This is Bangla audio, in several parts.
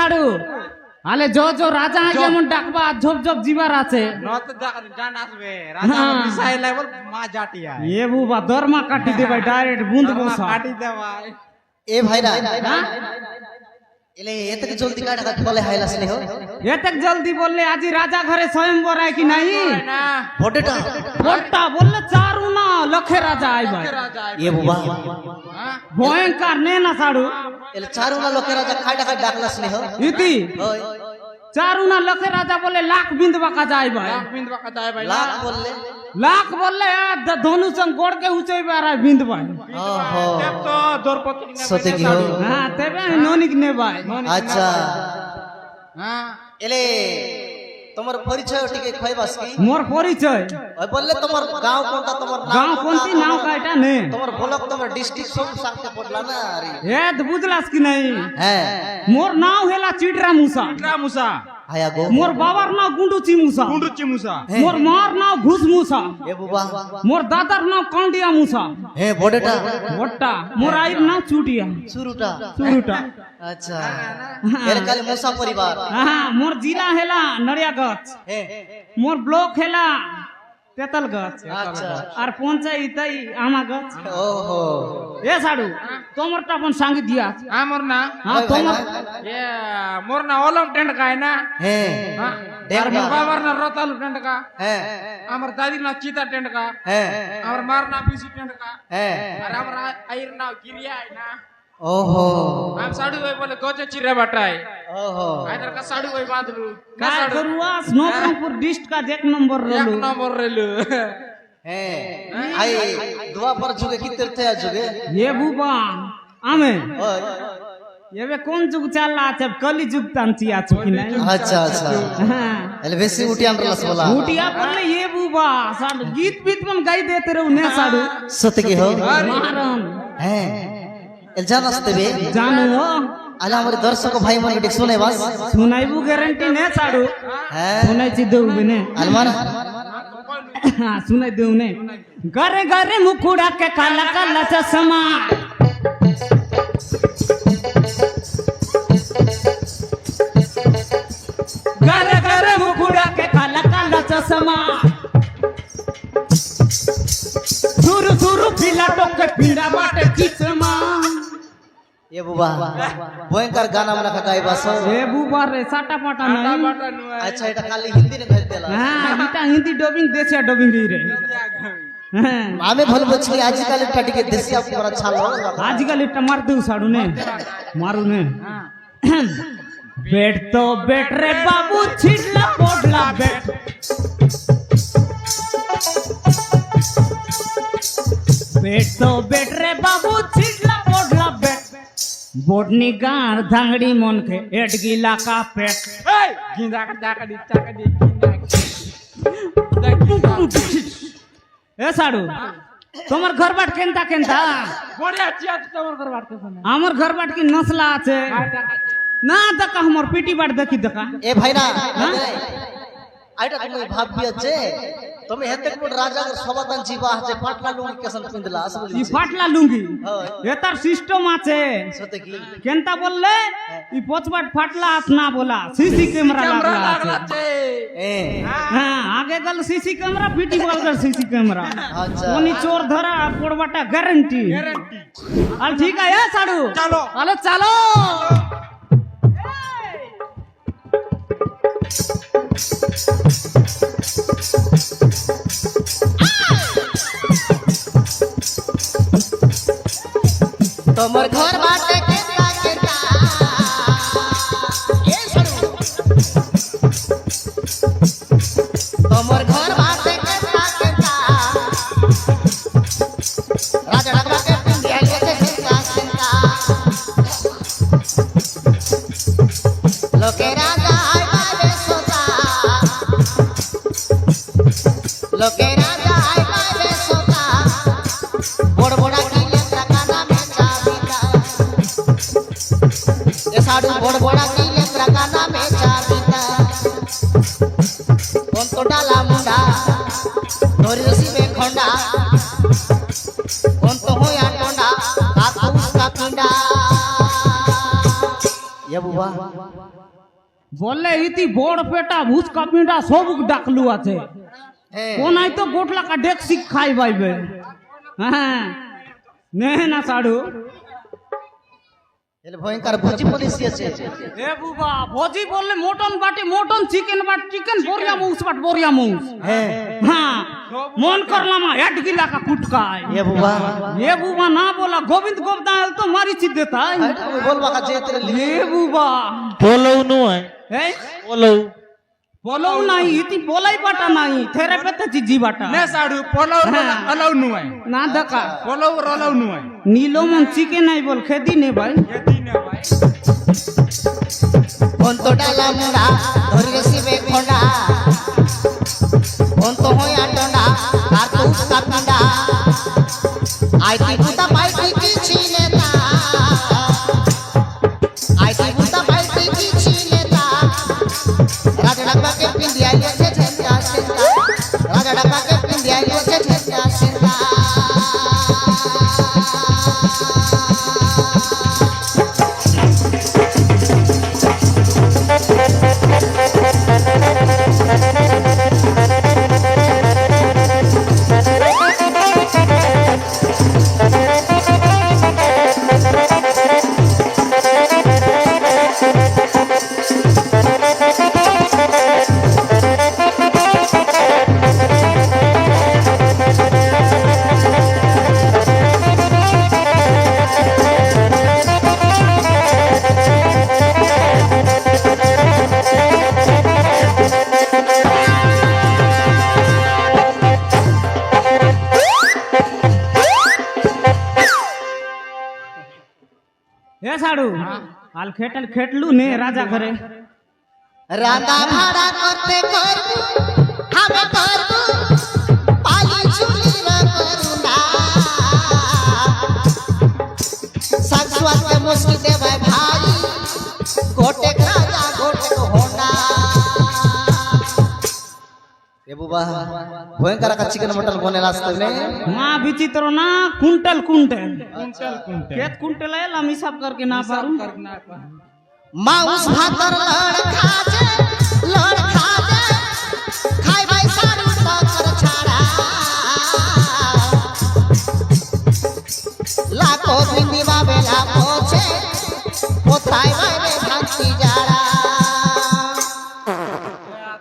সাড়ু আলে জো রাজা যেমন ডাকবা ঝোপ ঝোপ জিবার আছে নত জান আসবে রাজা মিসাইল লেভেল মা জাটিয়া এ বুবা দরমা কাটি দে ভাই ডাইরেক্ট বুঁদ বসা কাটি দে ভাই এ ভাইরা এলে এত জলদি কাটা কাট বলে হাইলা স্নেহ এতক জলদি বললে আজি রাজা ঘরে স্বয়ংবর আয় কি নাই না ফটোটা ভোটটা বললে চারু না লক্ষে রাজা আই ভাই এ বুবা ভয়ঙ্কর নে না সাড়ু এলে চারু না লোকেরা যা খাইটা খাই ডাকলা স্নেহ ইতি ওই চারু না লক্ষে রাজা বলে লাখ বিন্দু বাঁকা যায় ভাই বিন্দ বাকা যায় ভাই লাখ বললে লাখ বললে ধনু সঙ্গ গোড় কে উঁচাইবে আর বিন্দ ভাই ওহো দেব তো দরপতি না সতে কি হো হ্যাঁ তেবে ননিক নে ভাই আচ্ছা হ্যাঁ এলে তোমার পরিচয় টিকে কইবাস কি মোর পরিচয় ওই বললে তোমার গাঁও কোনটা তোমার নাম গাঁও কোনটি নাও কাইটা নে তোমার ব্লক তোমার ডিস্ট্রিক্ট সব সাথে পড়লা না আরে এ তো বুঝলাস কি নাই হ্যাঁ মোর নাও হেলা চিটরা মুসা মুসা আয়া গো মোর বাবার নাও গুন্ডুচি মুসা কুন্ডুচি মুসা মোর মার নাও ঘুষ মুসা এ বুবা মোর দাদার নাও কান্ডিয়া মুসা হে বড়টা ভট্টা মোর আইর নাও চুটিয়া শুরুটা চুরুটা আচ্ছা এর কালে মুসা পরিবার হ্যাঁ মোর জিলা হেলা নড়িয়া গাছ হে মোর ব্লক হেলা তেতল গাছ আচ্ছা আর পঞ্চায়েত আমা গাছ ওহো এ সাড়ু তোমারটা আপন সঙ্গে দিয়া আছে। আমার না হ্যাঁ তোমার এ মোর না ওলম টেন্ট কায় না হে হ্যাঁ ডেঙ্গা। আমার বাবার না রতালু টেন্ট কা হ্যাঁ আমার দাদির না চিতা টেন্ট কা হ্যাঁ আমার মার না বিসি টেন্ট কা হ্যাঁ আর আমার আইর না গিরিয়া না ওহো আম সাড়ু ওই বলে গজে চিরে বাটাই ওহো আইদার का साड़ू ওই বাঁধলু काय करूआ नवरंगपुर डिस्ट्रिक्ट का एक नंबर এক रोलू নম্বর রেলু হ্যাঁ আই দুয়া पर जुगे की तीर्थ है जुगे ये बुबा आमे ओय एबे कोन जुग चलला আছে कली जुग तांची আছে কি নাই अच्छा अच्छा हां एले बेसी उठी आंड्रलस बोला भूटिया बोले ये बुबा साड गीत बीत में गाई देते रहू ने साडू सत्य की हो महारान हैं एल जानस देबे जानू हो आला हमारे दर्शक भाई मन के सुने बस सुनाइबू गारंटी ने साडू हैं सुनाई ची देऊ ने अलमान हां सुनाई देऊ ने गरे गरे मुकुड़ा के काला काला चश्मा गरे गरे मुकुड़ा के काला काला चश्मा सुरु सुरु पिला टोके पीड़ा बाटे किस्मा ये बुबा भयंकर गाना मना गाय बस ए बुबा रे साटा पाटा नहीं अच्छा এটা খালি হিন্দি নে ধরে দেলা हां इटा हिंदी डबिंग देसिया डबिंग रे हां আমি ভালো বলছি আজকাল এটা টিকে দেশি আপনারা ছাল आजकल इटा मार दू साडू ने मारू ने बेट तो बेट रे बाबू छिटला पोडला बेट बेट तो बेट रे बाबू छिटला पोडला बेट बोडनी गार धांगड़ी मन के एट गिला का पेट এই গিন্দা ডাকা দি চাকা দি ए साडू তোমার ঘর বাট কেনতা কেনতা বড়িয়া চিয়া তোমার ঘর বাড়তে শুনে আমার ঘর বাট কি নসলা আছে না দেখা আমার পিটি বাট দেখি দেখা এ ভাইরা আইটা তুমি ভাববি আছে তুমি হেতে কোন রাজা সবাদান জীবা আছে পাটলা লুঙ্গি কেসন পিন্দলা আসলে ই পাটলা লুঙ্গি হয় এটার সিস্টেম আছে সত্যি কি কেনতা বললে ই পচবাট ফাটলা আস না বলা সিসি ক্যামেরা লাগলা আছে আছে এ হ্যাঁ আগে গেল সিসি ক্যামেরা পিটি বল গেল সিসি ক্যামেরা আচ্ছা কোনি চোর ধরা পড়বাটা গ্যারান্টি গ্যারান্টি আল ঠিক আছে সাড়ু চলো আলে চলো তোমার ঘর বাটে কেতা কেতা এ সরু তোমার ঘর বাটে কেতা কেতা রাজা ডাকবা কে পিন্দিয়া গেছে চিন্তা চিন্তা লোকে রাজা আইবারে সোতা লোকে রাজা আইবারে সোতা বড় বড় কি লেখা কানা মে চাবিতা বুবা বললে ইতি বড় পেটা ভুসকা পিঁড়া সব ডাকলু আছে হ্যাঁ কোনাই তো গোটলাকা ডেকসি খাই পাইবে হ্যাঁ নে না সাড়ু এলে ভয়ঙ্কর ভোজি পুলিশ আছে এ বুবা ভোজি বললে মটন বাটি মটন চিকেন বাটি চিকেন বরিয়া মৌস বাট বরিয়া মৌস হ্যাঁ হ্যাঁ মন করলাম এক গিলাকা কুটকায় এ বুবা এ বুবা না বলা গোবিন্দ গোবদাল তো মারি চিত দেতাই তুমি বলবা কা যে তেরে এ বুবা পোলও নয় এই পোলও বলও নাই ইতি বলাই বাটা নাই থেরে পেতে জি বাটা নে সাড়ু পোলাও হ্যাঁ। আলাউ নুয়াই না দেখা পোলাও আলাউ নুয়াই নীলমন চিকেন নাই বল খেদি নে ভাই এদি নে ভাই ফোন তো ডালা মুড়া ধরি রেসিবে খোঁডা ফোন তো হয় আটনা আর তো উস্কা পিন্ডা আইটি বুতা পাইটি কিছু নেতা আইটি বুতা পাইটি কিছু নেতা রাজা ডাব্বা কে পিন্ডিয়া গেছে ঝেন্ডা সেন্টা রাজা ডাব্বা কে পিন্ডিয়া গেছে ঝেন্ডা সেন্টা এ সাড়ু আল খেটলু নে রাজা ঘরে রান্না ভাড়া করতে করবো আমি করবো পালি চুলি করুনা শাক স্বাস্থ্য মুশকিল দেবে ভাই গোটে খাজা গোটে হোনা এ বুবা ভয়ঙ্কর কা চিকেন মটন বনে রাস্তে মে মা বিচিত্র না কুंटल कुंटल কুইন্টাল কুইন্টাল केत कुंटल आयल हम हिसाब करके ना पारू না পা माउस भातर लड़ खाजे खाई भाई सारू कर छाड़ा लाखों बिंदी बाबेला पोछे पोताई बाबे भांति जाड़ा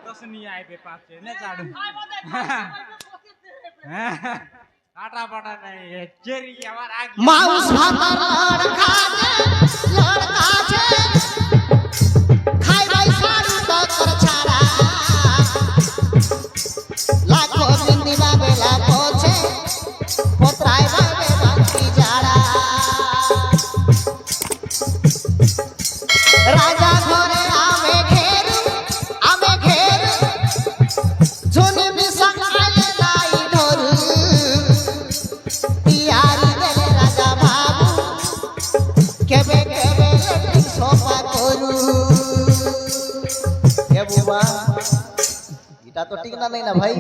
દસની આય બે પાછે ને સાડુ આટા પાટા નહીં ચેરી અમાર આગ माउस भातर लड़ खाजे खाई भाई सारू कर छाड़ा लाखों बिंदी बाबेला पोछे पोताई बाबे भांति जाड़ा राजा घरे आवे घेर जोने भी संगाले लाई ढोर तियारी देले राजा बाबू केबे केबे लड्डू सोपा करू ए बुबा এটা তো ঠিক না নাই না ভাই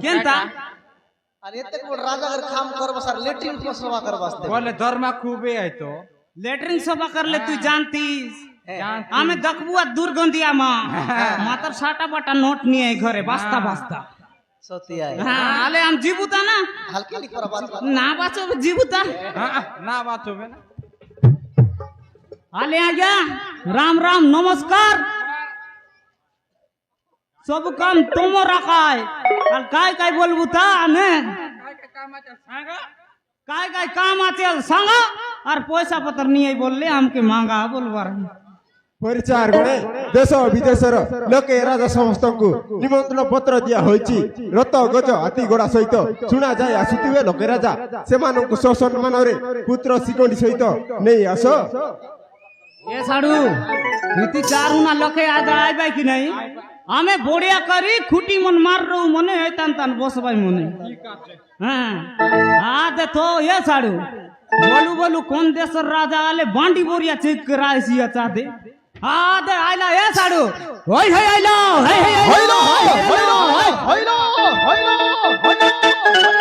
केनता আর এতে কোন রাজা ঘর কাম করব স্যার লেট্রিন প্রসবা করবাস্তে બોલે ધર્મા ખૂબે આય તો लेटरिन सभा कर ले तू जानतीस आमे दखबुआ दुर्गंधिया मां मातर साटा बाटा नोट नहीं है घरे बास्ता बास्ता সত্যি আই हाँ आले हम जीबुता ना হালকা লি করা বাত ना बाचो जीबुता ના વાત হবে না आले आजा राम राम नमस्कार सब काम तुम रखाय और काय बोलबू ता ने काय काम आते सांगा और पैसा पत्र नहीं है बोलले हमके मांगा बोलबार परिचार गणे देश विदेशर लोके राजा समस्तଙ୍କୁ निमंत्रण पत्र दिया होईची रत गज हाथी घोड़ा सहित सुना जाय आसुतिवे लोके राजा सेमानଙ୍କୁ सम्मान रे पुत्र सिकोंडी सहित नै आस ये साडू नीति चारू ना लखे आज आइबाई कि नहीं हमें बोड़िया करी खुटी मन मार रो मने हैतान तान बसबाई मने हां आदे तो ये साडू बोलू कौन देशर राजा आले बांडी बोरिया चेक कराय सिया चादे आदे आइला ये साडू होय होय आइला होय होय आइला होय होय होय होय